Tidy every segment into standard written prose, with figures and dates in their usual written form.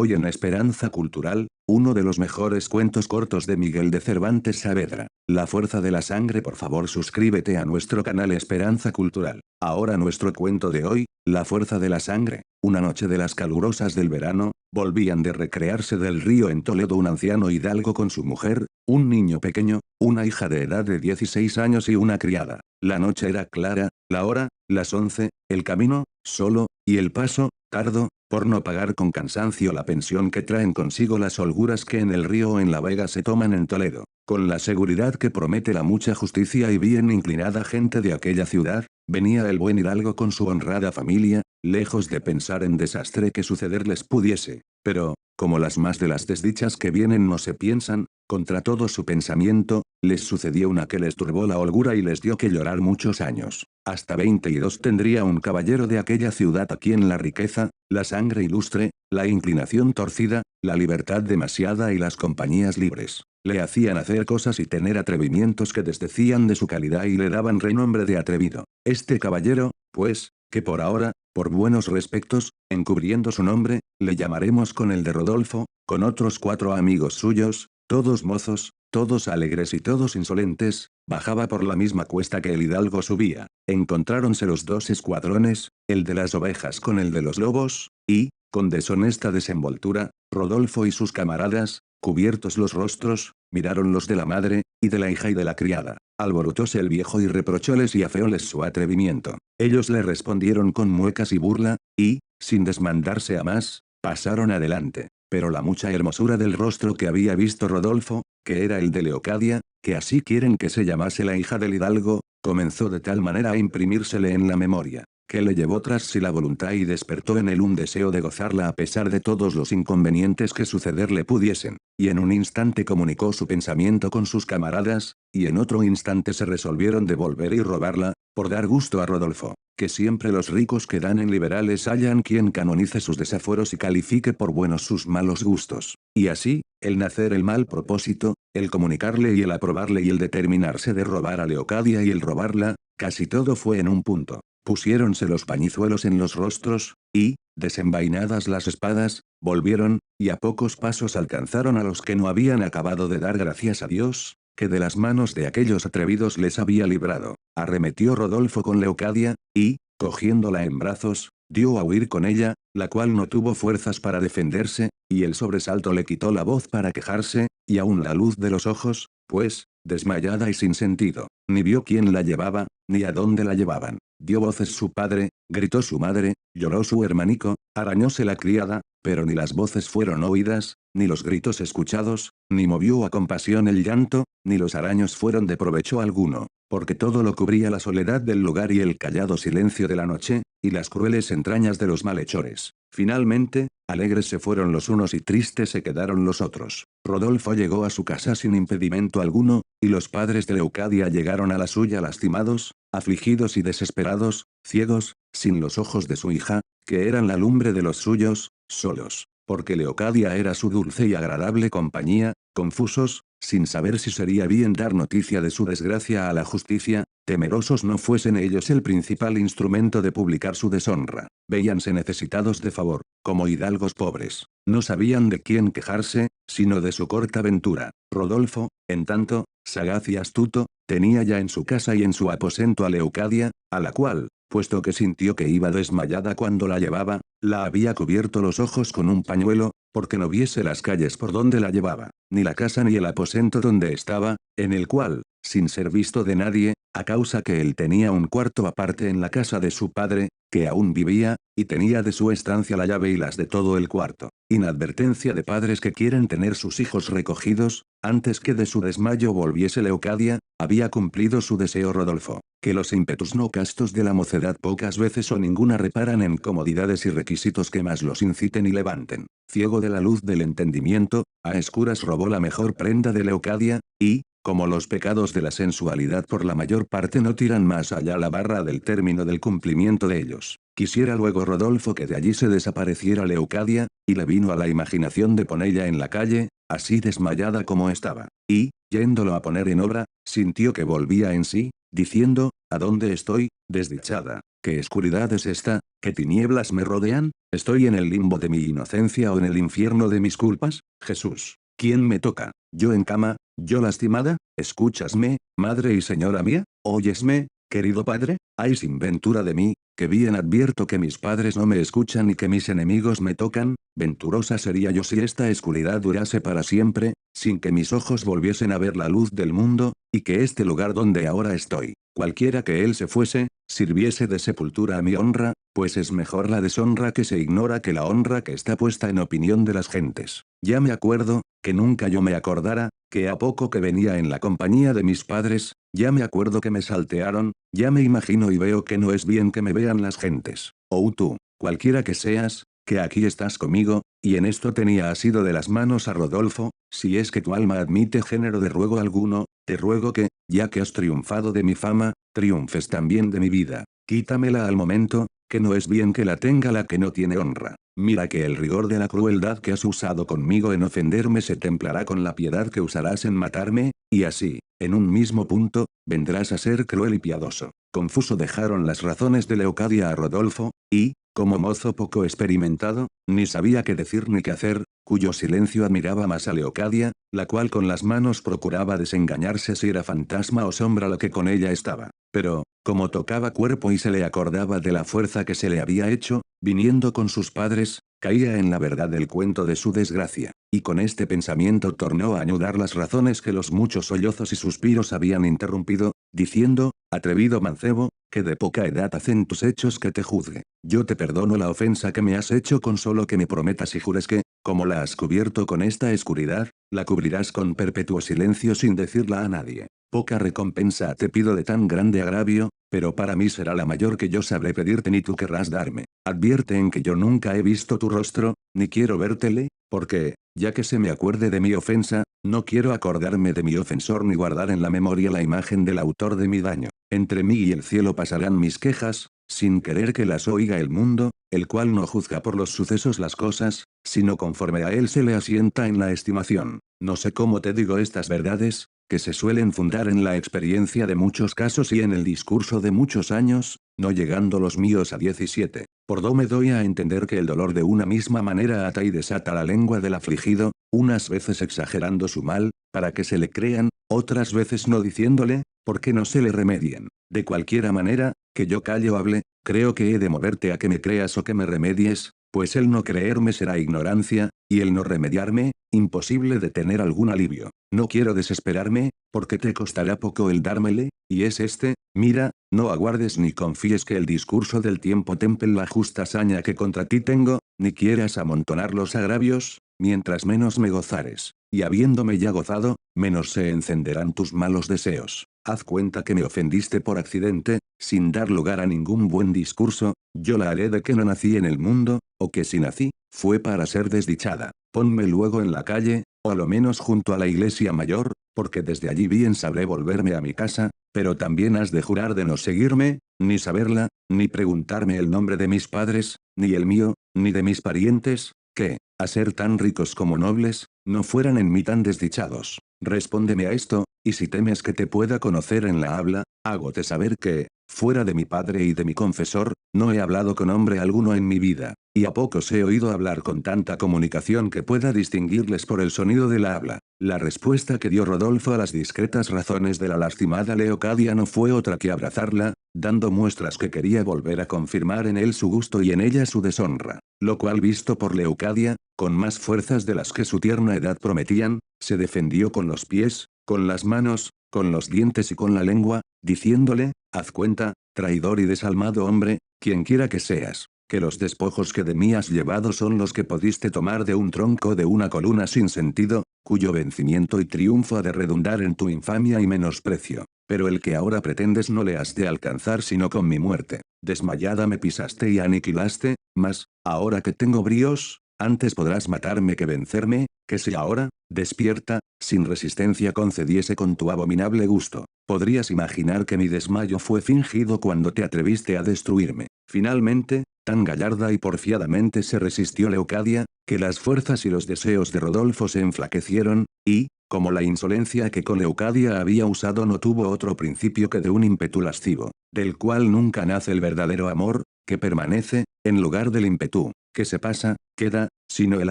Hoy en Esperanza Cultural, uno de los mejores cuentos cortos de Miguel de Cervantes Saavedra. La fuerza de la sangre. Por favor suscríbete a nuestro canal Esperanza Cultural. Ahora nuestro cuento de hoy, La fuerza de la sangre. Una noche de las calurosas del verano, volvían de recrearse del río en Toledo un anciano hidalgo con su mujer, un niño pequeño, una hija de edad de 16 años y una criada. La noche era clara, la hora, las 11, el camino, solo, y el paso, tardo, por no pagar con cansancio la pensión que traen consigo las holguras que en el río o en la vega se toman en Toledo. Con la seguridad que promete la mucha justicia y bien inclinada gente de aquella ciudad, venía el buen hidalgo con su honrada familia, lejos de pensar en desastre que sucederles pudiese. Pero, como las más de las desdichas que vienen no se piensan, contra todo su pensamiento, les sucedió una que les turbó la holgura y les dio que llorar muchos años. Hasta 22 tendría un caballero de aquella ciudad a quien la riqueza, la sangre ilustre, la inclinación torcida, la libertad demasiada y las compañías libres, le hacían hacer cosas y tener atrevimientos que desdecían de su calidad y le daban renombre de atrevido. Este caballero, pues, que por ahora, por buenos respectos, encubriendo su nombre, le llamaremos con el de Rodolfo, con otros 4 amigos suyos, todos mozos, todos alegres y todos insolentes, bajaba por la misma cuesta que el hidalgo subía. Encontráronse los 2 escuadrones, el de las ovejas con el de los lobos, y, con deshonesta desenvoltura, Rodolfo y sus camaradas, cubiertos los rostros, miraron los de la madre, y de la hija y de la criada. Alborotóse el viejo y reprochóles y afeóles su atrevimiento. Ellos le respondieron con muecas y burla, y, sin desmandarse a más, pasaron adelante. Pero la mucha hermosura del rostro que había visto Rodolfo, que era el de Leocadia, que así quieren que se llamase la hija del hidalgo, comenzó de tal manera a imprimírsele en la memoria, que le llevó tras sí la voluntad y despertó en él un deseo de gozarla a pesar de todos los inconvenientes que sucederle pudiesen, y en un instante comunicó su pensamiento con sus camaradas, y en otro instante se resolvieron de volver y robarla, por dar gusto a Rodolfo, que siempre los ricos que dan en liberales hallan quien canonice sus desafueros y califique por buenos sus malos gustos. Y así, el nacer el mal propósito, el comunicarle y el aprobarle y el determinarse de robar a Leocadia y el robarla, casi todo fue en un punto. Pusiéronse los pañizuelos en los rostros, y, desenvainadas las espadas, volvieron, y a pocos pasos alcanzaron a los que no habían acabado de dar gracias a Dios, que de las manos de aquellos atrevidos les había librado. Arremetió Rodolfo con Leocadia, y, cogiéndola en brazos, dio a huir con ella, la cual no tuvo fuerzas para defenderse, y el sobresalto le quitó la voz para quejarse, y aún la luz de los ojos, pues, desmayada y sin sentido, ni vio quién la llevaba, ni a dónde la llevaban. Dio voces su padre, gritó su madre, lloró su hermanico, arañóse la criada, pero ni las voces fueron oídas, ni los gritos escuchados, ni movió a compasión el llanto, ni los araños fueron de provecho alguno, porque todo lo cubría la soledad del lugar y el callado silencio de la noche, y las crueles entrañas de los malhechores. Finalmente, alegres se fueron los unos y tristes se quedaron los otros. Rodolfo llegó a su casa sin impedimento alguno, y los padres de Leocadia llegaron a la suya lastimados, afligidos y desesperados, ciegos, sin los ojos de su hija, que eran la lumbre de los suyos, solos, porque Leocadia era su dulce y agradable compañía, confusos, sin saber si sería bien dar noticia de su desgracia a la justicia, temerosos no fuesen ellos el principal instrumento de publicar su deshonra. Veíanse necesitados de favor, como hidalgos pobres. No sabían de quién quejarse, sino de su corta ventura. Rodolfo, en tanto, sagaz y astuto, tenía ya en su casa y en su aposento a Leocadia, a la cual, puesto que sintió que iba desmayada cuando la llevaba, la había cubierto los ojos con un pañuelo, porque no viese las calles por donde la llevaba, ni la casa ni el aposento donde estaba, en el cual, sin ser visto de nadie, a causa que él tenía un cuarto aparte en la casa de su padre, que aún vivía, y tenía de su estancia la llave y las de todo el cuarto. Inadvertencia de padres que quieren tener sus hijos recogidos, antes que de su desmayo volviese Leocadia, había cumplido su deseo Rodolfo, que los ímpetus no castos de la mocedad pocas veces o ninguna reparan en comodidades y requisitos que más los inciten y levanten. Ciego de la luz del entendimiento, a escuras robó la mejor prenda de Leocadia, y, como los pecados de la sensualidad por la mayor parte no tiran más allá la barra del término del cumplimiento de ellos, quisiera luego Rodolfo que de allí se desapareciera Leocadia, y le vino a la imaginación de ponerla en la calle, así desmayada como estaba, y, yéndolo a poner en obra, sintió que volvía en sí, diciendo, ¿a dónde estoy, desdichada? ¿Qué oscuridad es esta? ¿Qué tinieblas me rodean? ¿Estoy en el limbo de mi inocencia o en el infierno de mis culpas? Jesús. ¿Quién me toca? ¿Yo en cama? ¿Yo lastimada? ¿Escúchasme, madre y señora mía? ¿Óyesme, querido padre? ¡Ay, sin ventura de mí, que bien advierto que mis padres no me escuchan y que mis enemigos me tocan! Venturosa sería yo si esta oscuridad durase para siempre, sin que mis ojos volviesen a ver la luz del mundo, y que este lugar donde ahora estoy, cualquiera que él se fuese, sirviese de sepultura a mi honra, pues es mejor la deshonra que se ignora que la honra que está puesta en opinión de las gentes. Ya me acuerdo, que nunca yo me acordara, que a poco que venía en la compañía de mis padres, ya me acuerdo que me saltearon, ya me imagino y veo que no es bien que me vean las gentes. Oh tú, cualquiera que seas, que aquí estás conmigo, y en esto tenía asido de las manos a Rodolfo, si es que tu alma admite género de ruego alguno, te ruego que, ya que has triunfado de mi fama, triunfes también de mi vida. Quítamela al momento, que no es bien que la tenga la que no tiene honra. Mira que el rigor de la crueldad que has usado conmigo en ofenderme se templará con la piedad que usarás en matarme, y así, en un mismo punto, vendrás a ser cruel y piadoso. Confuso dejaron las razones de Leocadia a Rodolfo, y, como mozo poco experimentado, ni sabía qué decir ni qué hacer, cuyo silencio admiraba más a Leocadia, la cual con las manos procuraba desengañarse si era fantasma o sombra lo que con ella estaba. Pero, como tocaba cuerpo y se le acordaba de la fuerza que se le había hecho, viniendo con sus padres, caía en la verdad del cuento de su desgracia, y con este pensamiento tornó a anudar las razones que los muchos sollozos y suspiros habían interrumpido, diciendo: atrevido mancebo, que de poca edad hacen tus hechos que te juzgue. Yo te perdono la ofensa que me has hecho con solo que me prometas y jures que, como la has cubierto con esta oscuridad, la cubrirás con perpetuo silencio sin decirla a nadie. Poca recompensa te pido de tan grande agravio, pero para mí será la mayor que yo sabré pedirte ni tú querrás darme. Advierte en que yo nunca he visto tu rostro, ni quiero vértele, porque, ya que se me acuerde de mi ofensa, no quiero acordarme de mi ofensor ni guardar en la memoria la imagen del autor de mi daño. Entre mí y el cielo pasarán mis quejas, sin querer que las oiga el mundo, el cual no juzga por los sucesos las cosas, sino conforme a él se le asienta en la estimación. No sé cómo te digo estas verdades, que se suelen fundar en la experiencia de muchos casos y en el discurso de muchos años, no llegando los míos a 17. Por do me doy a entender que el dolor de una misma manera ata y desata la lengua del afligido, unas veces exagerando su mal, para que se le crean, otras veces no diciéndole, porque no se le remedien. De cualquiera manera, que yo calle o hable, creo que he de moverte a que me creas o que me remedies, pues el no creerme será ignorancia, y el no remediarme, imposible de tener algún alivio. No quiero desesperarme, porque te costará poco el dármele, y es este: mira, no aguardes ni confíes que el discurso del tiempo temple la justa saña que contra ti tengo, ni quieras amontonar los agravios, mientras menos me gozares, y habiéndome ya gozado, menos se encenderán tus malos deseos. Haz cuenta que me ofendiste por accidente, sin dar lugar a ningún buen discurso, yo la haré de que no nací en el mundo, o que si nací, fue para ser desdichada. Ponme luego en la calle, o a lo menos junto a la iglesia mayor, porque desde allí bien sabré volverme a mi casa, pero también has de jurar de no seguirme, ni saberla, ni preguntarme el nombre de mis padres, ni el mío, ni de mis parientes, que, a ser tan ricos como nobles, no fueran en mí tan desdichados. Respóndeme a esto, y si temes que te pueda conocer en la habla, hágote saber que, fuera de mi padre y de mi confesor, no he hablado con hombre alguno en mi vida, y a pocos he oído hablar con tanta comunicación que pueda distinguirles por el sonido de la habla. La respuesta que dio Rodolfo a las discretas razones de la lastimada Leocadia no fue otra que abrazarla, dando muestras que quería volver a confirmar en él su gusto y en ella su deshonra, lo cual visto por Leocadia, con más fuerzas de las que su tierna edad prometían, se defendió con los pies, con las manos, con los dientes y con la lengua, diciéndole: haz cuenta, traidor y desalmado hombre, quienquiera que seas, que los despojos que de mí has llevado son los que pudiste tomar de un tronco de una columna sin sentido, cuyo vencimiento y triunfo ha de redundar en tu infamia y menosprecio. Pero el que ahora pretendes no le has de alcanzar sino con mi muerte. Desmayada me pisaste y aniquilaste, mas, ahora que tengo bríos, antes podrás matarme que vencerme, que si ahora, despierta, sin resistencia concediese con tu abominable gusto, podrías imaginar que mi desmayo fue fingido cuando te atreviste a destruirme. Finalmente, tan gallarda y porfiadamente se resistió Leocadia, que las fuerzas y los deseos de Rodolfo se enflaquecieron, y, como la insolencia que con Leucadia había usado no tuvo otro principio que de un ímpetu lascivo, del cual nunca nace el verdadero amor, que permanece, en lugar del ímpetu, que se pasa, queda, sino el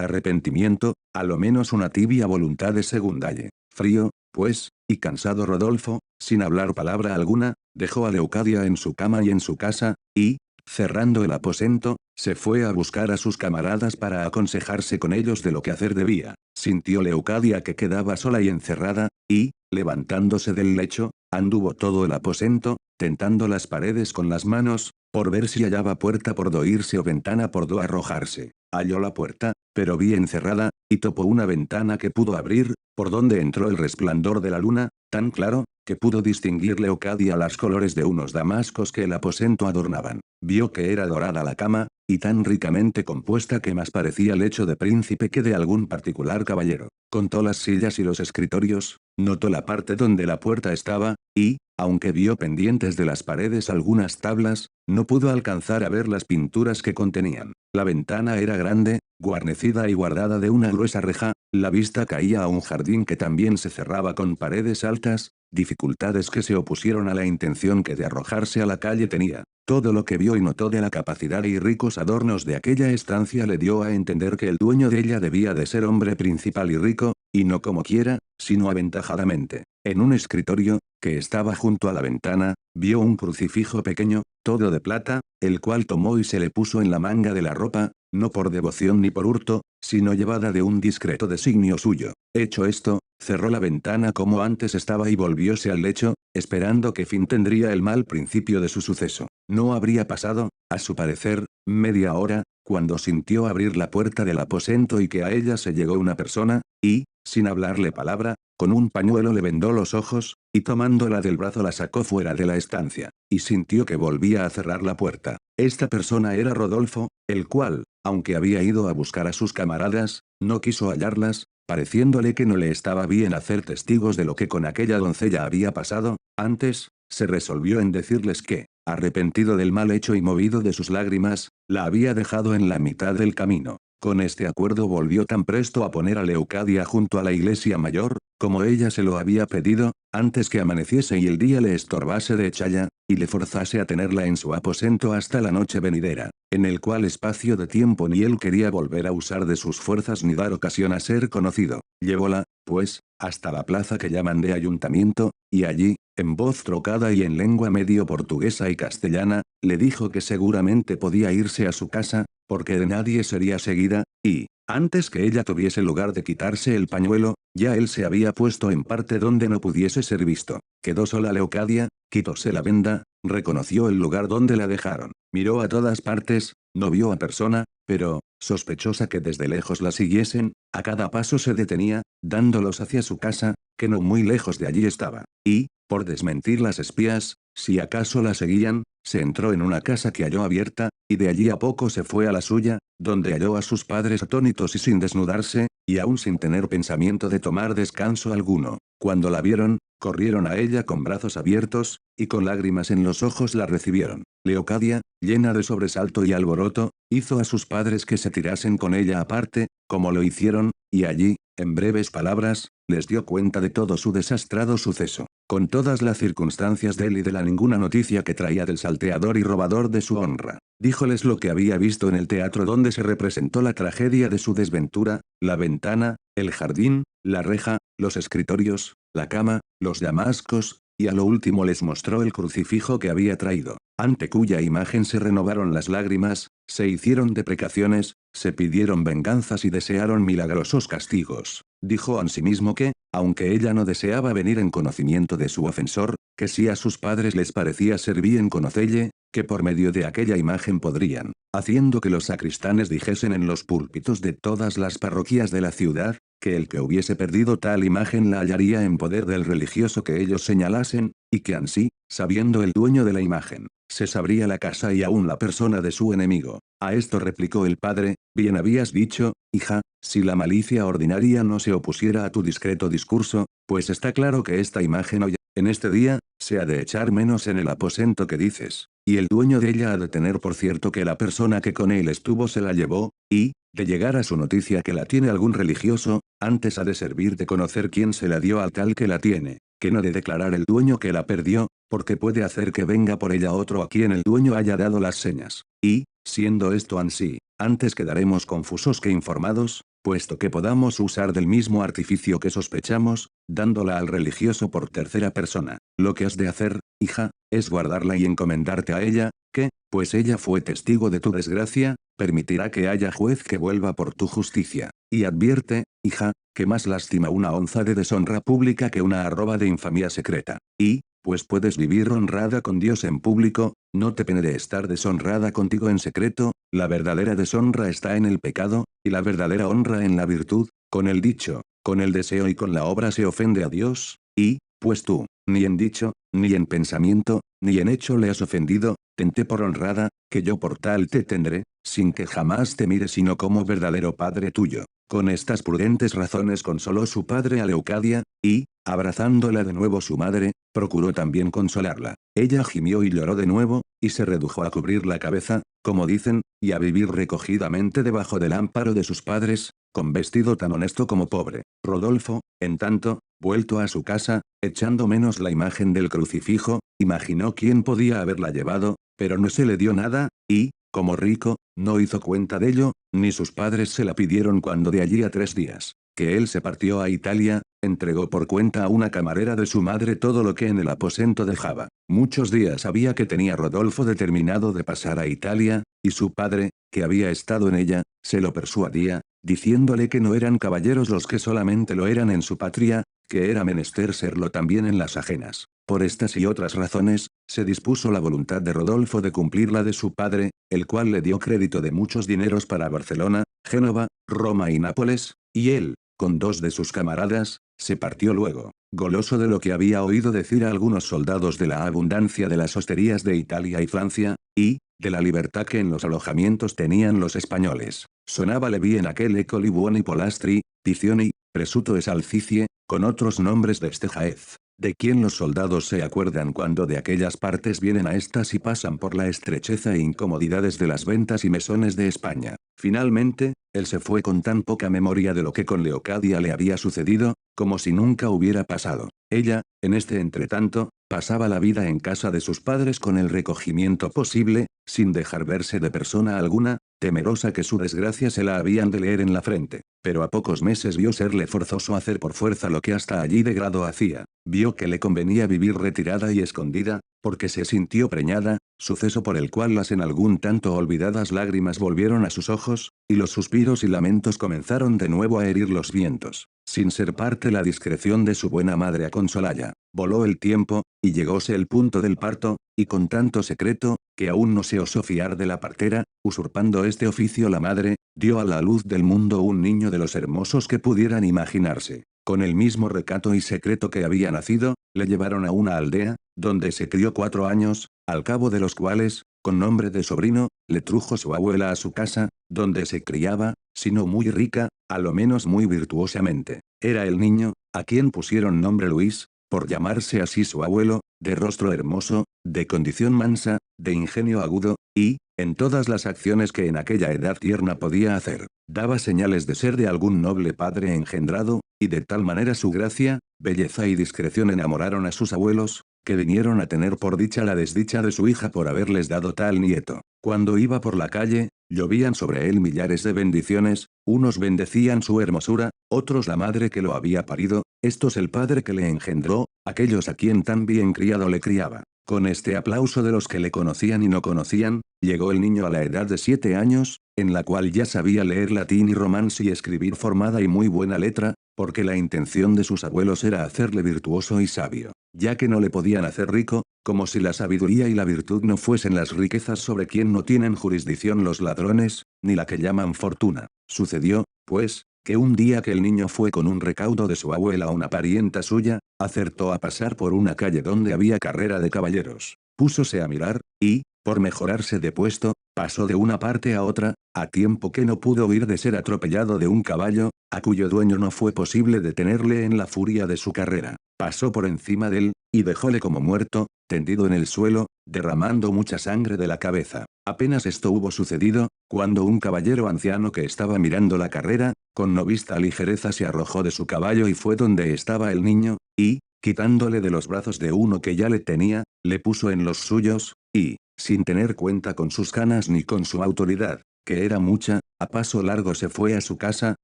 arrepentimiento, a lo menos una tibia voluntad de segundalle. Frío, pues, y cansado Rodolfo, sin hablar palabra alguna, dejó a Leucadia en su cama y en su casa, y, cerrando el aposento, se fue a buscar a sus camaradas para aconsejarse con ellos de lo que hacer debía. Sintió Leucadia que quedaba sola y encerrada, y, levantándose del lecho, anduvo todo el aposento, tentando las paredes con las manos, por ver si hallaba puerta por do irse o ventana por do arrojarse. Halló la puerta, pero bien cerrada, y topó una ventana que pudo abrir, por donde entró el resplandor de la luna, tan claro, que pudo distinguir Leucadia las colores de unos damascos que el aposento adornaban. Vio que era dorada la cama, y tan ricamente compuesta que más parecía lecho de príncipe que de algún particular caballero. Contó las sillas y los escritorios, notó la parte donde la puerta estaba, y, aunque vio pendientes de las paredes algunas tablas, no pudo alcanzar a ver las pinturas que contenían. La ventana era grande, guarnecida y guardada de una gruesa reja, la vista caía a un jardín que también se cerraba con paredes altas, dificultades que se opusieron a la intención que de arrojarse a la calle tenía. Todo lo que vio y notó de la capacidad y ricos adornos de aquella estancia le dio a entender que el dueño de ella debía de ser hombre principal y rico, y no como quiera, sino aventajadamente. En un escritorio, que estaba junto a la ventana, vio un crucifijo pequeño, todo de plata, el cual tomó y se le puso en la manga de la ropa, no por devoción ni por hurto, sino llevada de un discreto designio suyo. Hecho esto, cerró la ventana como antes estaba y volvióse al lecho, esperando qué fin tendría el mal principio de su suceso. No habría pasado, a su parecer, media hora, cuando sintió abrir la puerta del aposento y que a ella se llegó una persona, y, sin hablarle palabra, con un pañuelo le vendó los ojos, y tomándola del brazo la sacó fuera de la estancia, y sintió que volvía a cerrar la puerta. Esta persona era Rodolfo, el cual, aunque había ido a buscar a sus camaradas, no quiso hallarlas, pareciéndole que no le estaba bien hacer testigos de lo que con aquella doncella había pasado, antes, se resolvió en decirles que, arrepentido del mal hecho y movido de sus lágrimas, la había dejado en la mitad del camino. Con este acuerdo volvió tan presto a poner a Leucadia junto a la iglesia mayor, como ella se lo había pedido, antes que amaneciese y el día le estorbase de echalla, y le forzase a tenerla en su aposento hasta la noche venidera, en el cual espacio de tiempo ni él quería volver a usar de sus fuerzas ni dar ocasión a ser conocido. Llevóla, pues, hasta la plaza que llaman de ayuntamiento, y allí, en voz trocada y en lengua medio portuguesa y castellana, le dijo que seguramente podía irse a su casa, porque de nadie sería seguida, y, antes que ella tuviese lugar de quitarse el pañuelo, ya él se había puesto en parte donde no pudiese ser visto. Quedó sola Leucadia, quitóse la venda, reconoció el lugar donde la dejaron, miró a todas partes, no vio a persona, pero, sospechosa que desde lejos la siguiesen, a cada paso se detenía, dándolos hacia su casa, que no muy lejos de allí estaba, y, por desmentir las espías, si acaso la seguían, se entró en una casa que halló abierta, y de allí a poco se fue a la suya, donde halló a sus padres atónitos y sin desnudarse, y aún sin tener pensamiento de tomar descanso alguno. Cuando la vieron, corrieron a ella con brazos abiertos, y con lágrimas en los ojos la recibieron. Leucadia, llena de sobresalto y alboroto, hizo a sus padres que se tirasen con ella aparte, como lo hicieron, y allí, en breves palabras, les dio cuenta de todo su desastrado suceso, con todas las circunstancias de él y de la ninguna noticia que traía del salteador y robador de su honra. Díjoles lo que había visto en el teatro donde se representó la tragedia de su desventura, la ventana, el jardín, la reja, los escritorios, la cama, los damascos, y a lo último les mostró el crucifijo que había traído, ante cuya imagen se renovaron las lágrimas, se hicieron deprecaciones, se pidieron venganzas y desearon milagrosos castigos. Dijo ansimismo que, aunque ella no deseaba venir en conocimiento de su ofensor, que si a sus padres les parecía ser bien conocelle, que por medio de aquella imagen podrían, haciendo que los sacristanes dijesen en los púlpitos de todas las parroquias de la ciudad, que el que hubiese perdido tal imagen la hallaría en poder del religioso que ellos señalasen, y que ansí, sabiendo el dueño de la imagen, se sabría la casa y aún la persona de su enemigo. A esto replicó el padre, bien habías dicho, hija, si la malicia ordinaria no se opusiera a tu discreto discurso, pues está claro que esta imagen hoy, en este día, se ha de echar menos en el aposento que dices, y el dueño de ella ha de tener por cierto que la persona que con él estuvo se la llevó, y, de llegar a su noticia que la tiene algún religioso, antes ha de servir de conocer quién se la dio al tal que la tiene, que no de declarar el dueño que la perdió, porque puede hacer que venga por ella otro a quien el dueño haya dado las señas. Y, siendo esto ansí, antes quedaremos confusos que informados, puesto que podamos usar del mismo artificio que sospechamos, dándola al religioso por tercera persona. Lo que has de hacer, hija, es guardarla y encomendarte a ella, que, pues ella fue testigo de tu desgracia, permitirá que haya juez que vuelva por tu justicia. Y advierte, hija, que más lástima una onza de deshonra pública que una arroba de infamia secreta. Y, pues puedes vivir honrada con Dios en público, no te pene de estar deshonrada contigo en secreto, la verdadera deshonra está en el pecado, y la verdadera honra en la virtud, con el dicho, con el deseo y con la obra se ofende a Dios, y, pues tú, ni en dicho, ni en pensamiento, ni en hecho le has ofendido, tente por honrada, que yo por tal te tendré, sin que jamás te mire sino como verdadero padre tuyo. Con estas prudentes razones consoló su padre a Leucadia, y, abrazándola de nuevo su madre, procuró también consolarla. Ella gimió y lloró de nuevo, y se redujo a cubrir la cabeza, como dicen, y a vivir recogidamente debajo del amparo de sus padres, con vestido tan honesto como pobre. Rodolfo, en tanto, vuelto a su casa, echando menos la imagen del crucifijo, imaginó quién podía haberla llevado, pero no se le dio nada, y, como rico, no hizo cuenta de ello, ni sus padres se la pidieron cuando de allí a 3 días, que él se partió a Italia, entregó por cuenta a una camarera de su madre todo lo que en el aposento dejaba. Muchos días había que tenía Rodolfo determinado de pasar a Italia, y su padre, que había estado en ella, se lo persuadía, diciéndole que no eran caballeros los que solamente lo eran en su patria, que era menester serlo también en las ajenas. Por estas y otras razones, se dispuso la voluntad de Rodolfo de cumplir la de su padre, el cual le dio crédito de muchos dineros para Barcelona, Génova, Roma y Nápoles, y él, con 2 de sus camaradas, se partió luego, goloso de lo que había oído decir a algunos soldados de la abundancia de las hosterías de Italia y Francia, y, de la libertad que en los alojamientos tenían los españoles. Sonábale bien aquel Ecoli Buoni Polastri, Picioni, Presuto es Alcicie, con otros nombres de este Jaez, de quien los soldados se acuerdan cuando de aquellas partes vienen a estas y pasan por la estrecheza e incomodidades de las ventas y mesones de España. Finalmente, él se fue con tan poca memoria de lo que con Leocadia le había sucedido, como si nunca hubiera pasado. Ella, en este entretanto, pasaba la vida en casa de sus padres con el recogimiento posible, sin dejar verse de persona alguna, temerosa que su desgracia se la habían de leer en la frente. Pero a pocos meses vio serle forzoso hacer por fuerza lo que hasta allí de grado hacía. Vio que le convenía vivir retirada y escondida, porque se sintió preñada, suceso por el cual las en algún tanto olvidadas lágrimas volvieron a sus ojos, y los suspiros y lamentos comenzaron de nuevo a herir los vientos. Sin ser parte la discreción de su buena madre a consolalla. Voló el tiempo, y llegóse el punto del parto, y con tanto secreto, que aún no se osó fiar de la partera, usurpando este oficio la madre, dio a la luz del mundo un niño de los hermosos que pudieran imaginarse. Con el mismo recato y secreto que había nacido, le llevaron a una aldea, donde se crió 4 años, al cabo de los cuales, con nombre de sobrino, le trujo su abuela a su casa, donde se criaba, si no muy rica, a lo menos muy virtuosamente. Era el niño, a quien pusieron nombre Luis, por llamarse así su abuelo, de rostro hermoso, de condición mansa, de ingenio agudo, y, en todas las acciones que en aquella edad tierna podía hacer, daba señales de ser de algún noble padre engendrado, y de tal manera su gracia, belleza y discreción enamoraron a sus abuelos, que vinieron a tener por dicha la desdicha de su hija por haberles dado tal nieto. Cuando iba por la calle, llovían sobre él millares de bendiciones, unos bendecían su hermosura, otros la madre que lo había parido, estos el padre que le engendró, aquellos a quien tan bien criado le criaba. Con este aplauso de los que le conocían y no conocían, llegó el niño a la edad de 7 años, en la cual ya sabía leer latín y romance y escribir formada y muy buena letra, porque la intención de sus abuelos era hacerle virtuoso y sabio, ya que no le podían hacer rico, como si la sabiduría y la virtud no fuesen las riquezas sobre quien no tienen jurisdicción los ladrones, ni la que llaman fortuna. Sucedió, pues, que un día que el niño fue con un recaudo de su abuela a una parienta suya, acertó a pasar por una calle donde había carrera de caballeros. Púsose a mirar, y, por mejorarse de puesto, pasó de una parte a otra, a tiempo que no pudo huir de ser atropellado de un caballo, a cuyo dueño no fue posible detenerle en la furia de su carrera. Pasó por encima de él, y dejóle como muerto, tendido en el suelo, derramando mucha sangre de la cabeza. Apenas esto hubo sucedido, cuando un caballero anciano que estaba mirando la carrera, con no vista ligereza se arrojó de su caballo y fue donde estaba el niño, y, quitándole de los brazos de uno que ya le tenía, le puso en los suyos, y, sin tener cuenta con sus ganas ni con su autoridad, que era mucha, a paso largo se fue a su casa,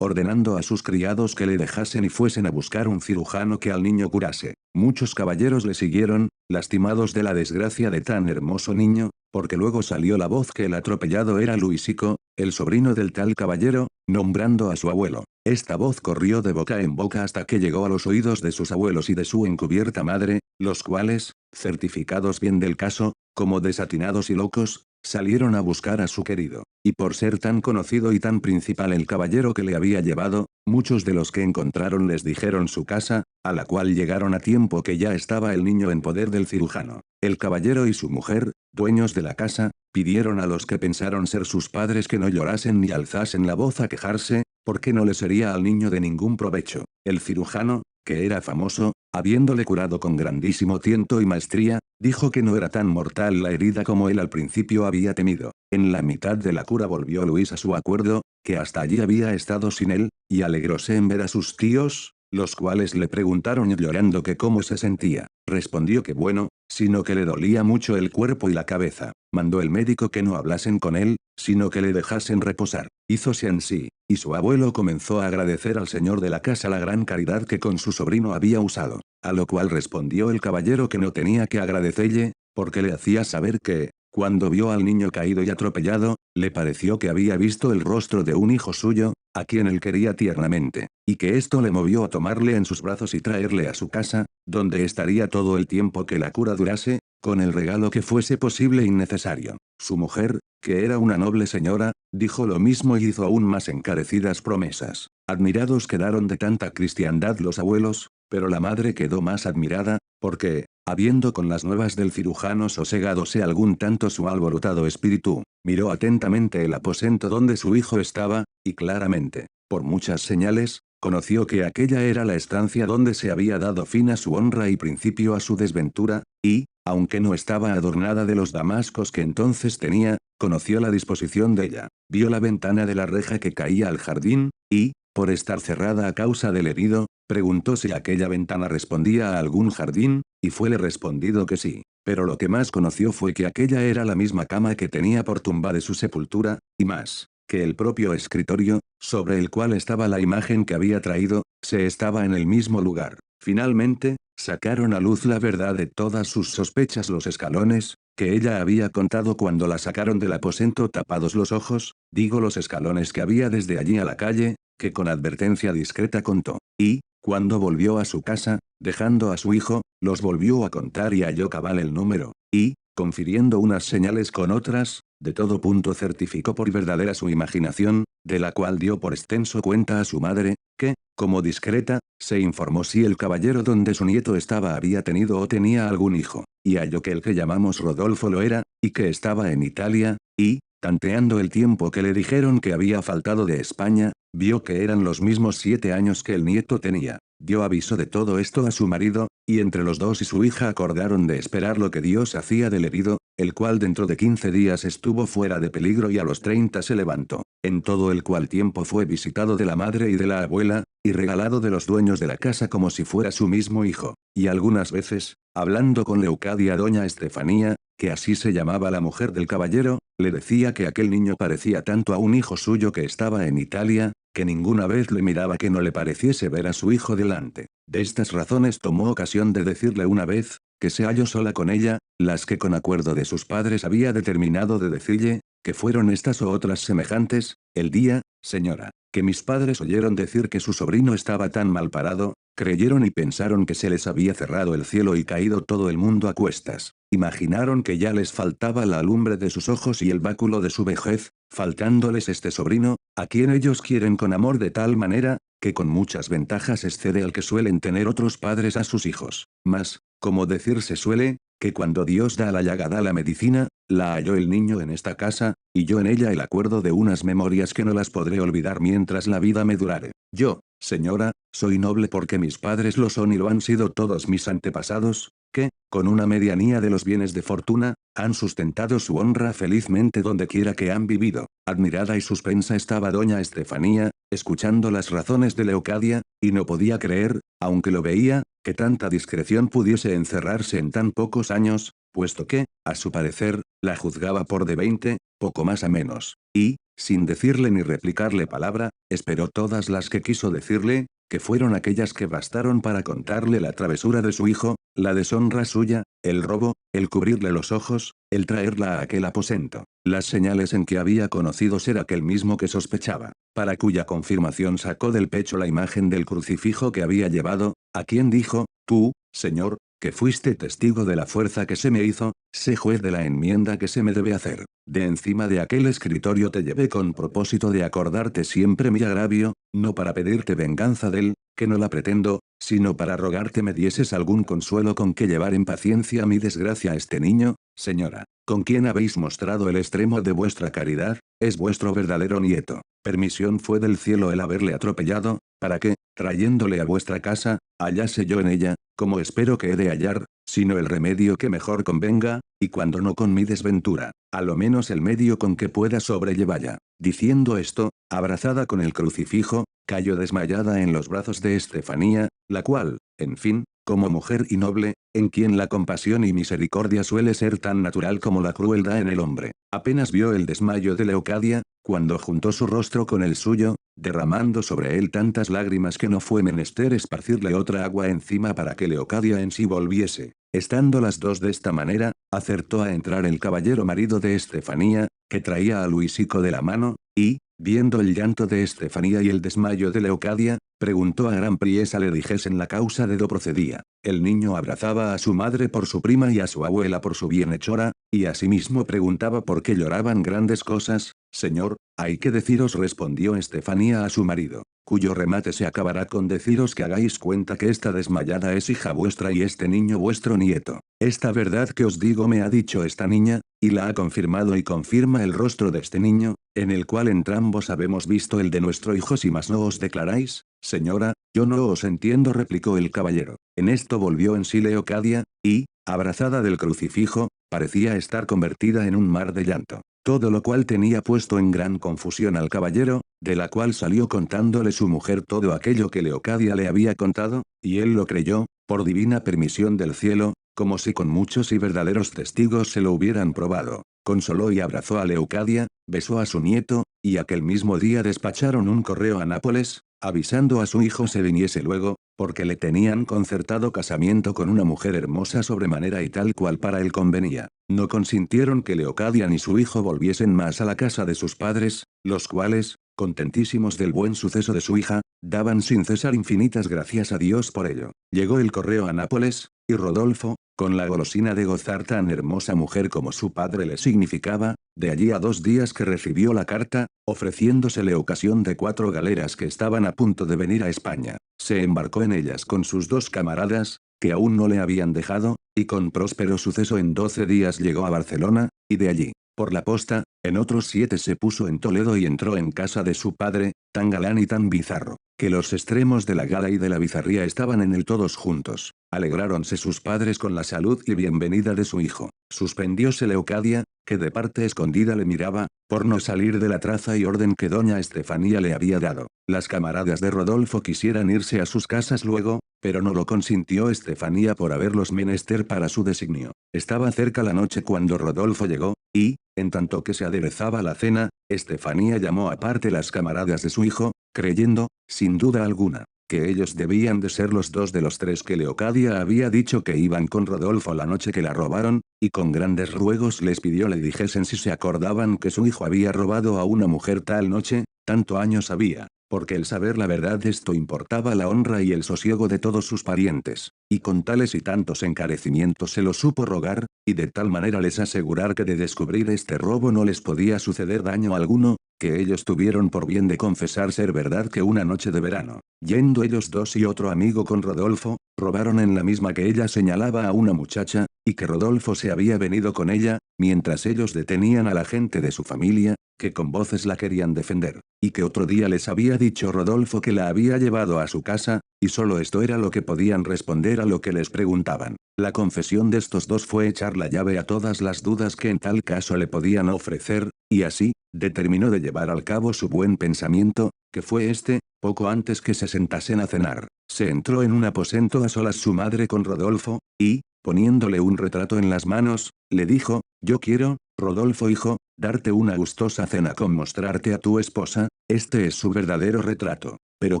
ordenando a sus criados que le dejasen y fuesen a buscar un cirujano que al niño curase. Muchos caballeros le siguieron, lastimados de la desgracia de tan hermoso niño, porque luego salió la voz que el atropellado era Luisico, el sobrino del tal caballero, nombrando a su abuelo. Esta voz corrió de boca en boca hasta que llegó a los oídos de sus abuelos y de su encubierta madre, los cuales, certificados bien del caso, como desatinados y locos, salieron a buscar a su querido. Y por ser tan conocido y tan principal el caballero que le había llevado, muchos de los que encontraron les dijeron su casa, a la cual llegaron a tiempo que ya estaba el niño en poder del cirujano. El caballero y su mujer, dueños de la casa, pidieron a los que pensaron ser sus padres que no llorasen ni alzasen la voz a quejarse, porque no le sería al niño de ningún provecho. El cirujano, que era famoso, habiéndole curado con grandísimo tiento y maestría, dijo que no era tan mortal la herida como él al principio había temido. En la mitad de la cura volvió Luis a su acuerdo, que hasta allí había estado sin él, y alegróse en ver a sus tíos, los cuales le preguntaron llorando que cómo se sentía. Respondió que bueno, sino que le dolía mucho el cuerpo y la cabeza. Mandó el médico que no hablasen con él, sino que le dejasen reposar. Hízose ansí, y su abuelo comenzó a agradecer al señor de la casa la gran caridad que con su sobrino había usado. A lo cual respondió el caballero que no tenía que agradecerle, porque le hacía saber que, cuando vio al niño caído y atropellado, le pareció que había visto el rostro de un hijo suyo, a quien él quería tiernamente, y que esto le movió a tomarle en sus brazos y traerle a su casa, donde estaría todo el tiempo que la cura durase, con el regalo que fuese posible e innecesario. Su mujer, que era una noble señora, dijo lo mismo y hizo aún más encarecidas promesas. Admirados quedaron de tanta cristiandad los abuelos, pero la madre quedó más admirada, porque, habiendo con las nuevas del cirujano sosegádose algún tanto su alborotado espíritu, miró atentamente el aposento donde su hijo estaba, y claramente, por muchas señales, conoció que aquella era la estancia donde se había dado fin a su honra y principio a su desventura, y, aunque no estaba adornada de los damascos que entonces tenía, conoció la disposición de ella. Vio la ventana de la reja que caía al jardín, y, por estar cerrada a causa del herido, preguntó si aquella ventana respondía a algún jardín, y fuele respondido que sí. Pero lo que más conoció fue que aquella era la misma cama que tenía por tumba de su sepultura, y más, que el propio escritorio, sobre el cual estaba la imagen que había traído, se estaba en el mismo lugar. Finalmente, sacaron a luz la verdad de todas sus sospechas los escalones, que ella había contado cuando la sacaron del aposento tapados los ojos, digo los escalones que había desde allí a la calle, que con advertencia discreta contó. Y, cuando volvió a su casa, dejando a su hijo, los volvió a contar y halló cabal el número, y, confiriendo unas señales con otras, de todo punto certificó por verdadera su imaginación, de la cual dio por extenso cuenta a su madre, que, como discreta, se informó si el caballero donde su nieto estaba había tenido o tenía algún hijo, y halló que el que llamamos Rodolfo lo era, y que estaba en Italia, y, tanteando el tiempo que le dijeron que había faltado de España, vio que eran los mismos 7 años que el nieto tenía. Dio aviso de todo esto a su marido, y entre los dos y su hija acordaron de esperar lo que Dios hacía del herido, el cual dentro de 15 días estuvo fuera de peligro y a los 30 se levantó, en todo el cual tiempo fue visitado de la madre y de la abuela, y regalado de los dueños de la casa como si fuera su mismo hijo, y algunas veces, hablando con Leucadia doña Estefanía, que así se llamaba la mujer del caballero, le decía que aquel niño parecía tanto a un hijo suyo que estaba en Italia, que ninguna vez le miraba que no le pareciese ver a su hijo delante. De estas razones tomó ocasión de decirle una vez, que se halló sola con ella, las que con acuerdo de sus padres había determinado de decirle, que fueron estas o otras semejantes, el día, señora, que mis padres oyeron decir que su sobrino estaba tan mal parado, creyeron y pensaron que se les había cerrado el cielo y caído todo el mundo a cuestas. Imaginaron que ya les faltaba la alumbre de sus ojos y el báculo de su vejez, faltándoles este sobrino, a quien ellos quieren con amor de tal manera, que con muchas ventajas excede al que suelen tener otros padres a sus hijos. Mas, como decirse suele, que cuando Dios da la llaga da la medicina, la halló el niño en esta casa, y yo en ella el acuerdo de unas memorias que no las podré olvidar mientras la vida me durare. Yo, señora, soy noble porque mis padres lo son y lo han sido todos mis antepasados, que, con una medianía de los bienes de fortuna, han sustentado su honra felizmente donde quiera que han vivido. Admirada y suspensa estaba doña Estefanía, escuchando las razones de Leocadia, y no podía creer, aunque lo veía, que tanta discreción pudiese encerrarse en tan pocos años, puesto que, a su parecer, la juzgaba por de 20, poco más a menos, y, sin decirle ni replicarle palabra, esperó todas las que quiso decirle, que fueron aquellas que bastaron para contarle la travesura de su hijo, la deshonra suya, el robo, el cubrirle los ojos, el traerla a aquel aposento, las señales en que había conocido ser aquel mismo que sospechaba, para cuya confirmación sacó del pecho la imagen del crucifijo que había llevado, a quien dijo, tú, señor, que fuiste testigo de la fuerza que se me hizo, sé juez de la enmienda que se me debe hacer. De encima de aquel escritorio te llevé con propósito de acordarte siempre mi agravio, no para pedirte venganza de él, que no la pretendo, sino para rogarte me dieses algún consuelo con que llevar en paciencia mi desgracia a este niño, señora, con quien habéis mostrado el extremo de vuestra caridad, es vuestro verdadero nieto. Permisión fue del cielo el haberle atropellado, para que, trayéndole a vuestra casa, hallase yo en ella, como espero que he de hallar, sino el remedio que mejor convenga, y cuando no con mi desventura, a lo menos el medio con que pueda sobrellevalla. Diciendo esto, abrazada con el crucifijo, cayó desmayada en los brazos de Estefanía, la cual, en fin, como mujer y noble, en quien la compasión y misericordia suele ser tan natural como la crueldad en el hombre, apenas vio el desmayo de Leocadia, cuando juntó su rostro con el suyo, derramando sobre él tantas lágrimas que no fue menester esparcirle otra agua encima para que Leocadia en sí volviese. Estando las dos de esta manera, acertó a entrar el caballero marido de Estefanía, que traía a Luisico de la mano, y, viendo el llanto de Estefanía y el desmayo de Leocadia, preguntó a gran priesa le dijesen la causa de do procedía. El niño abrazaba a su madre por su prima y a su abuela por su bienhechora, y asimismo preguntaba por qué lloraban grandes cosas. Señor, hay que deciros respondió Estefanía a su marido, cuyo remate se acabará con deciros que hagáis cuenta que esta desmayada es hija vuestra y este niño vuestro nieto. Esta verdad que os digo me ha dicho esta niña, y la ha confirmado y confirma el rostro de este niño, en el cual entrambos habemos visto el de nuestro hijo si más no os declaráis, señora, yo no os entiendo replicó el caballero. En esto volvió en sí Leocadia, y, abrazada del crucifijo, parecía estar convertida en un mar de llanto. Todo lo cual tenía puesto en gran confusión al caballero, de la cual salió contándole su mujer todo aquello que Leocadia le había contado, y él lo creyó, por divina permisión del cielo, como si con muchos y verdaderos testigos se lo hubieran probado. Consoló y abrazó a Leocadia, besó a su nieto, y aquel mismo día despacharon un correo a Nápoles, avisando a su hijo se viniese luego, porque le tenían concertado casamiento con una mujer hermosa sobremanera y tal cual para él convenía. No consintieron que Leocadia ni su hijo volviesen más a la casa de sus padres, los cuales, contentísimos del buen suceso de su hija, daban sin cesar infinitas gracias a Dios por ello. Llegó el correo a Nápoles, y Rodolfo, con la golosina de gozar tan hermosa mujer como su padre le significaba, de allí a 2 días que recibió la carta, ofreciéndosele ocasión de 4 galeras que estaban a punto de venir a España, se embarcó en ellas con sus 2 camaradas, que aún no le habían dejado, y con próspero suceso en 12 días llegó a Barcelona, y de allí, por la posta, en otros 7 se puso en Toledo y entró en casa de su padre, tan galán y tan bizarro, que los extremos de la gala y de la bizarría estaban en él todos juntos. Alegráronse sus padres con la salud y bienvenida de su hijo. Suspendióse Leocadia, que de parte escondida le miraba, por no salir de la traza y orden que doña Estefanía le había dado. Las camaradas de Rodolfo quisieran irse a sus casas luego, pero no lo consintió Estefanía por haberlos menester para su designio. Estaba cerca la noche cuando Rodolfo llegó, y, en tanto que se aderezaba la cena, Estefanía llamó aparte las camaradas de su hijo, creyendo, sin duda alguna, que ellos debían de ser los 2 de los 3 que Leocadia había dicho que iban con Rodolfo la noche que la robaron, y con grandes ruegos les pidió le dijesen si se acordaban que su hijo había robado a una mujer tal noche, tanto años había, porque el saber la verdad esto importaba la honra y el sosiego de todos sus parientes, y con tales y tantos encarecimientos se lo supo rogar, y de tal manera les asegurar que de descubrir este robo no les podía suceder daño alguno, que ellos tuvieron por bien de confesar ser verdad que una noche de verano, yendo ellos 2 y otro amigo con Rodolfo, robaron en la misma que ella señalaba a una muchacha, y que Rodolfo se había venido con ella, mientras ellos detenían a la gente de su familia, que con voces la querían defender, y que otro día les había dicho Rodolfo que la había llevado a su casa, y solo esto era lo que podían responder a lo que les preguntaban. La confesión de estos dos fue echar la llave a todas las dudas que en tal caso le podían ofrecer, y así, determinó de llevar al cabo su buen pensamiento, que fue este: poco antes que se sentasen a cenar, se entró en un aposento a solas su madre con Rodolfo, y, poniéndole un retrato en las manos, le dijo: yo quiero, Rodolfo hijo, darte una gustosa cena con mostrarte a tu esposa, este es su verdadero retrato. Pero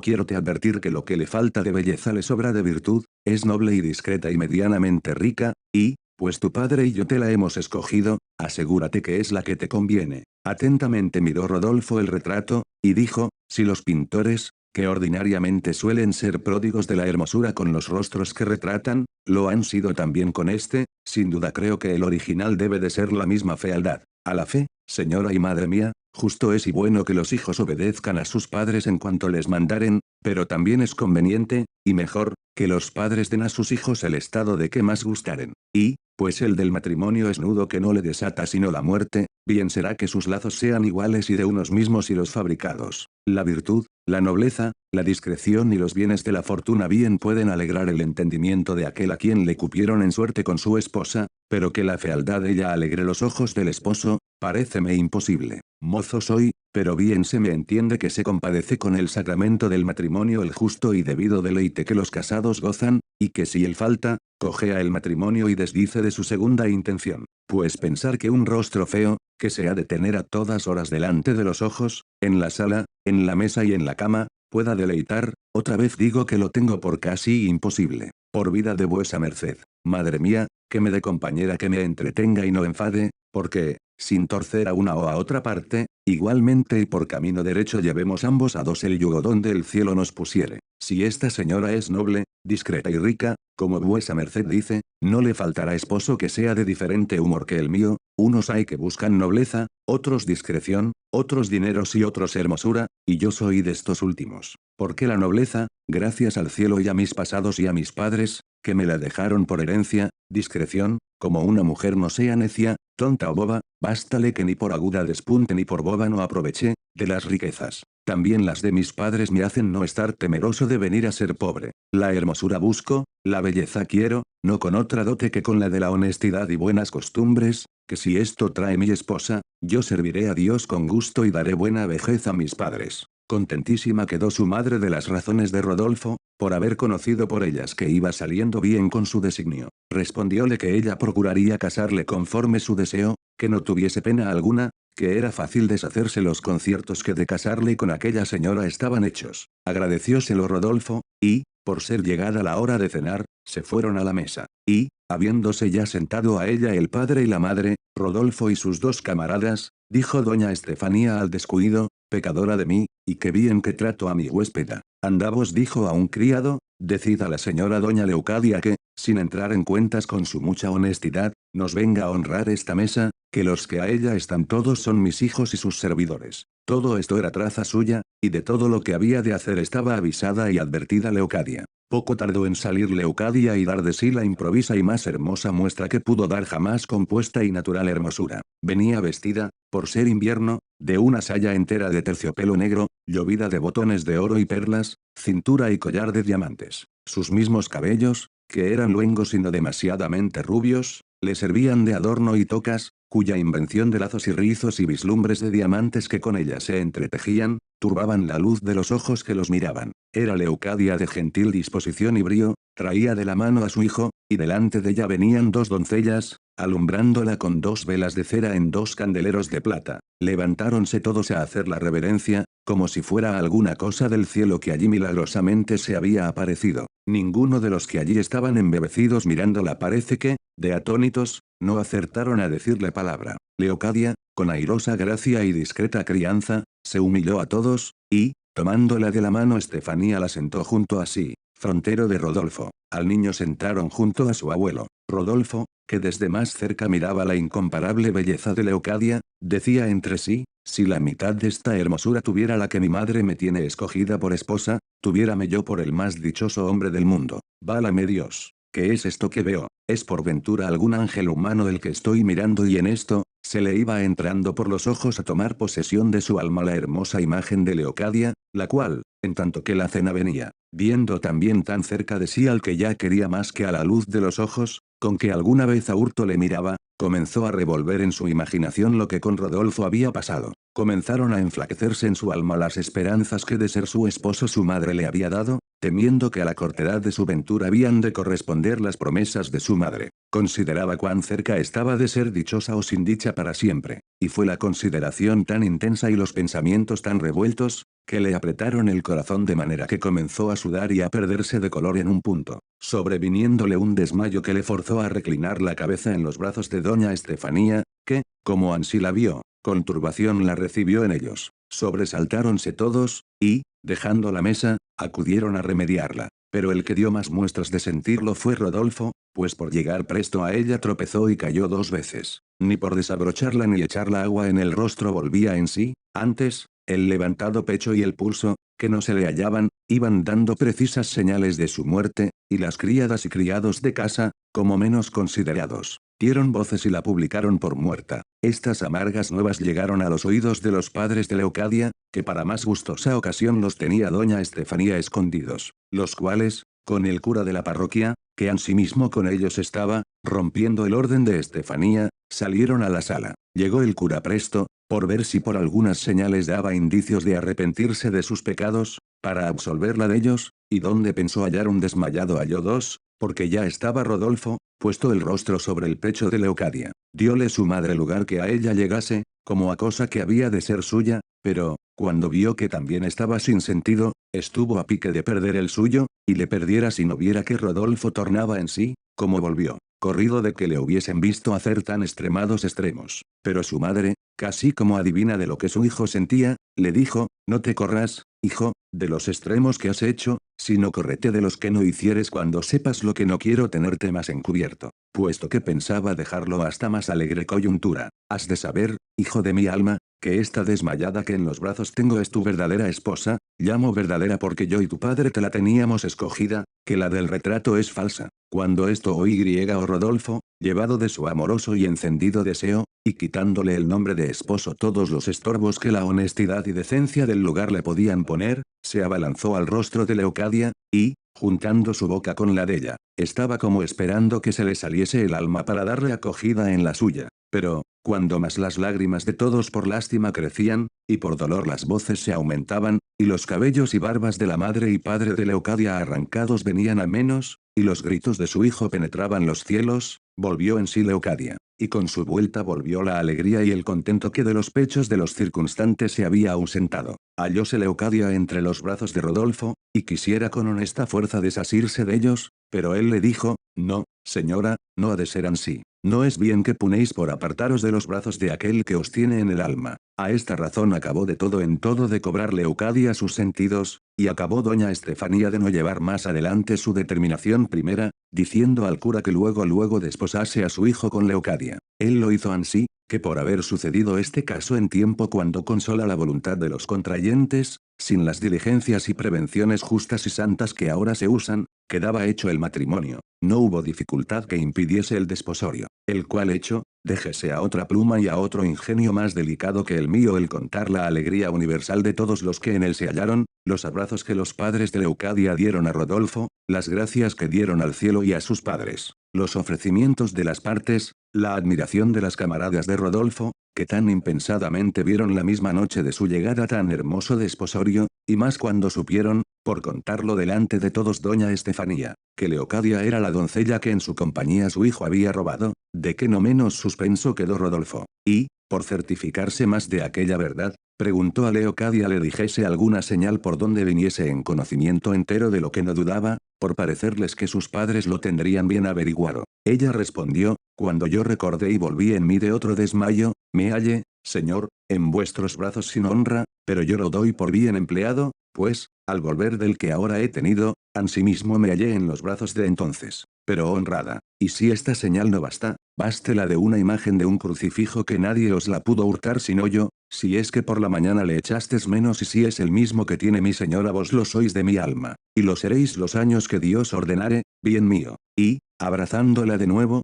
quiero te advertir que lo que le falta de belleza le sobra de virtud, es noble y discreta y medianamente rica, y, pues tu padre y yo te la hemos escogido, asegúrate que es la que te conviene. Atentamente miró Rodolfo el retrato, y dijo: si los pintores, que ordinariamente suelen ser pródigos de la hermosura con los rostros que retratan, lo han sido también con este, sin duda creo que el original debe de ser la misma fealdad. A la fe, señora y madre mía, justo es y bueno que los hijos obedezcan a sus padres en cuanto les mandaren, pero también es conveniente, y mejor, que los padres den a sus hijos el estado de que más gustaren. Y, pues el del matrimonio es nudo que no le desata sino la muerte, bien será que sus lazos sean iguales y de unos mismos hilos fabricados. La virtud, la nobleza, la discreción y los bienes de la fortuna bien pueden alegrar el entendimiento de aquel a quien le cupieron en suerte con su esposa, pero que la fealdad ella alegre los ojos del esposo, paréceme imposible. Mozo soy, pero bien se me entiende que se compadece con el sacramento del matrimonio el justo y debido deleite que los casados gozan, y que si él falta, cojea el matrimonio y desdice de su segunda intención. Pues pensar que un rostro feo, que se ha de tener a todas horas delante de los ojos, en la sala, en la mesa y en la cama, pueda deleitar, otra vez digo que lo tengo por casi imposible. Por vida de vuesa merced, madre mía, que me dé compañera que me entretenga y no enfade, porque, sin torcer a una o a otra parte, igualmente y por camino derecho llevemos ambos a dos el yugo donde el cielo nos pusiere. Si esta señora es noble, discreta y rica, como vuesa merced dice, no le faltará esposo que sea de diferente humor que el mío. Unos hay que buscan nobleza, otros discreción, otros dineros y otros hermosura, y yo soy de estos últimos. Porque la nobleza, gracias al cielo y a mis pasados y a mis padres, que me la dejaron por herencia, discreción, como una mujer no sea necia, tonta o boba, bástale que ni por aguda despunte ni por boba no aproveche, de las riquezas. También las de mis padres me hacen no estar temeroso de venir a ser pobre. La hermosura busco, la belleza quiero, no con otra dote que con la de la honestidad y buenas costumbres, que si esto trae mi esposa, yo serviré a Dios con gusto y daré buena vejez a mis padres. Contentísima quedó su madre de las razones de Rodolfo, por haber conocido por ellas que iba saliendo bien con su designio. Respondióle que ella procuraría casarle conforme su deseo, que no tuviese pena alguna, que era fácil deshacerse los conciertos que de casarle con aquella señora estaban hechos. Agradecióselo Rodolfo, y, por ser llegada la hora de cenar, se fueron a la mesa. Y, habiéndose ya sentado a ella el padre y la madre, Rodolfo y sus dos camaradas, dijo doña Estefanía al descuido: pecadora de mí, y qué bien que trato a mi huéspeda. Andavos dijo a un criado, decid a la señora doña Leucadia que, sin entrar en cuentas con su mucha honestidad, nos venga a honrar esta mesa, que los que a ella están todos son mis hijos y sus servidores. Todo esto era traza suya, y de todo lo que había de hacer estaba avisada y advertida Leucadia. Poco tardó en salir Leucadia y dar de sí la improvisa y más hermosa muestra que pudo dar jamás compuesta y natural hermosura. Venía vestida, por ser invierno, de una saya entera de terciopelo negro, llovida de botones de oro y perlas, cintura y collar de diamantes. Sus mismos cabellos, que eran luengos y no demasiadamente rubios, le servían de adorno y tocas, cuya invención de lazos y rizos y vislumbres de diamantes que con ella se entretejían, turbaban la luz de los ojos que los miraban. Era Leucadia de gentil disposición y brío, traía de la mano a su hijo, y delante de ella venían dos doncellas, alumbrándola con dos velas de cera en dos candeleros de plata. Levantáronse todos a hacer la reverencia, como si fuera alguna cosa del cielo que allí milagrosamente se había aparecido. Ninguno de los que allí estaban embebecidos mirándola parece que, de atónitos, no acertaron a decirle palabra. Leocadia, con airosa gracia y discreta crianza, se humilló a todos, y, tomándola de la mano Estefanía la sentó junto a sí, frontero de Rodolfo. Al niño sentaron junto a su abuelo. Rodolfo, que desde más cerca miraba la incomparable belleza de Leocadia, decía entre sí: si la mitad de esta hermosura tuviera la que mi madre me tiene escogida por esposa, tuviérame yo por el más dichoso hombre del mundo. Válame Dios. ¿qué es esto que veo? ¿Es por ventura algún ángel humano del que estoy mirando? Y en esto, se le iba entrando por los ojos a tomar posesión de su alma la hermosa imagen de Leocadia, la cual, en tanto que la cena venía, viendo también tan cerca de sí al que ya quería más que a la luz de los ojos, con que alguna vez a hurto le miraba, comenzó a revolver en su imaginación lo que con Rodolfo había pasado. Comenzaron a enflaquecerse en su alma las esperanzas que de ser su esposo su madre le había dado, temiendo que a la cortedad de su ventura habían de corresponder las promesas de su madre. Consideraba cuán cerca estaba de ser dichosa o sin dicha para siempre, y fue la consideración tan intensa y los pensamientos tan revueltos, que le apretaron el corazón de manera que comenzó a sudar y a perderse de color en un punto, sobreviniéndole un desmayo que le forzó a reclinar la cabeza en los brazos de doña Estefanía, que, como ansí la vio, con turbación la recibió en ellos. Sobresaltáronse todos, y, dejando la mesa, acudieron a remediarla. Pero el que dio más muestras de sentirlo fue Rodolfo, pues por llegar presto a ella tropezó y cayó 2 veces. Ni por desabrocharla ni echarla agua en el rostro volvía en sí, antes, el levantado pecho y el pulso, que no se le hallaban, iban dando precisas señales de su muerte, y las criadas y criados de casa, como menos considerados, dieron voces y la publicaron por muerta. Estas amargas nuevas llegaron a los oídos de los padres de Leocadia, que para más gustosa ocasión los tenía doña Estefanía escondidos, los cuales, con el cura de la parroquia, que ansimismo con ellos estaba, rompiendo el orden de Estefanía, salieron a la sala. Llegó el cura presto, por ver si por algunas señales daba indicios de arrepentirse de sus pecados, para absolverla de ellos, y donde pensó hallar un desmayado halló 2, porque ya estaba Rodolfo, puesto el rostro sobre el pecho de Leocadia. Diole su madre lugar que a ella llegase, como a cosa que había de ser suya, pero, cuando vio que también estaba sin sentido, estuvo a pique de perder el suyo, y le perdiera si no viera que Rodolfo tornaba en sí, como volvió, corrido de que le hubiesen visto hacer tan extremados extremos. Pero su madre, casi como adivina de lo que su hijo sentía, le dijo, no te corras, hijo, de los extremos que has hecho, sino córrete de los que no hicieres cuando sepas lo que no quiero tenerte más encubierto, puesto que pensaba dejarlo hasta más alegre coyuntura. Has de saber, hijo de mi alma, que esta desmayada que en los brazos tengo es tu verdadera esposa, llamo verdadera porque yo y tu padre te la teníamos escogida, que la del retrato es falsa. Cuando esto oí o Rodolfo, llevado de su amoroso y encendido deseo, y quitándole el nombre de esposo todos los estorbos que la honestidad y decencia del lugar le podían poner, se abalanzó al rostro de Leocadia, y, juntando su boca con la de ella, estaba como esperando que se le saliese el alma para darle acogida en la suya. Pero, cuando más las lágrimas de todos por lástima crecían, y por dolor las voces se aumentaban, y los cabellos y barbas de la madre y padre de Leocadia arrancados venían a menos, y los gritos de su hijo penetraban los cielos, volvió en sí Leocadia, y con su vuelta volvió la alegría y el contento que de los pechos de los circunstantes se había ausentado. Hallóse Leocadia entre los brazos de Rodolfo, y quisiera con honesta fuerza desasirse de ellos, pero él le dijo, no, señora, no ha de ser ansí. No es bien que punéis por apartaros de los brazos de aquel que os tiene en el alma. A esta razón acabó de todo en todo de cobrar Leocadia sus sentidos, y acabó doña Estefanía de no llevar más adelante su determinación primera, diciendo al cura que luego desposase a su hijo con Leocadia. Él lo hizo ansí, que por haber sucedido este caso en tiempo cuando consola la voluntad de los contrayentes, sin las diligencias y prevenciones justas y santas que ahora se usan, quedaba hecho el matrimonio. No hubo dificultad que impidiese el desposorio, el cual hecho, déjese a otra pluma y a otro ingenio más delicado que el mío el contar la alegría universal de todos los que en él se hallaron, los abrazos que los padres de Leocadia dieron a Rodolfo, las gracias que dieron al cielo y a sus padres, los ofrecimientos de las partes, la admiración de las camaradas de Rodolfo, que tan impensadamente vieron la misma noche de su llegada tan hermoso desposorio, y más cuando supieron, por contarlo delante de todos doña Estefanía, que Leocadia era la doncella que en su compañía su hijo había robado, de que no menos suspenso quedó Rodolfo, y, por certificarse más de aquella verdad, preguntó a Leocadia le dijese alguna señal por donde viniese en conocimiento entero de lo que no dudaba, por parecerles que sus padres lo tendrían bien averiguado. Ella respondió, cuando yo recordé y volví en mí de otro desmayo, me hallé, señor, en vuestros brazos sin honra, pero yo lo doy por bien empleado, pues, al volver del que ahora he tenido, ansimismo me hallé en los brazos de entonces, pero honrada, y si esta señal no basta, baste la de una imagen de un crucifijo que nadie os la pudo hurtar sino yo, Si es que por la mañana le echastes menos y si es el mismo que tiene mi señora vos lo sois de mi alma, y lo seréis los años que Dios ordenare, bien mío. Y, abrazándola de nuevo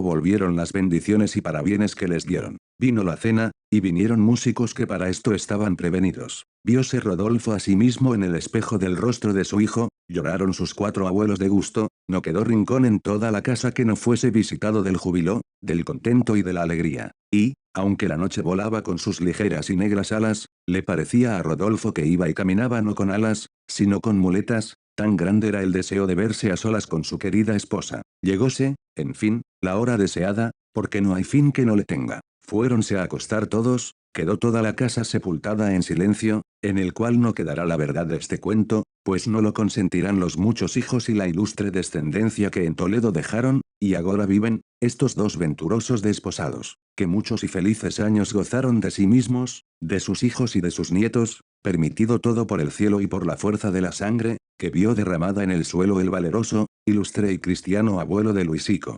volvieron las bendiciones y parabienes que les dieron. Vino la cena, y vinieron músicos que para esto estaban prevenidos. Viose Rodolfo a sí mismo en el espejo del rostro de su hijo, lloraron sus 4 abuelos de gusto, no quedó rincón en toda la casa que no fuese visitado del júbilo, del contento y de la alegría. Y, aunque la noche volaba con sus ligeras y negras alas, le parecía a Rodolfo que iba y caminaba no con alas, sino con muletas, tan grande era el deseo de verse a solas con su querida esposa. Llegóse, en fin, la hora deseada, porque no hay fin que no le tenga. Fuéronse a acostar todos, quedó toda la casa sepultada en silencio, en el cual no quedará la verdad de este cuento, pues no lo consentirán los muchos hijos y la ilustre descendencia que en Toledo dejaron, y agora viven, estos dos venturosos desposados, que muchos y felices años gozaron de sí mismos, de sus hijos y de sus nietos, permitido todo por el cielo y por la fuerza de la sangre, que vio derramada en el suelo el valeroso, ilustre y cristiano abuelo de Luisico.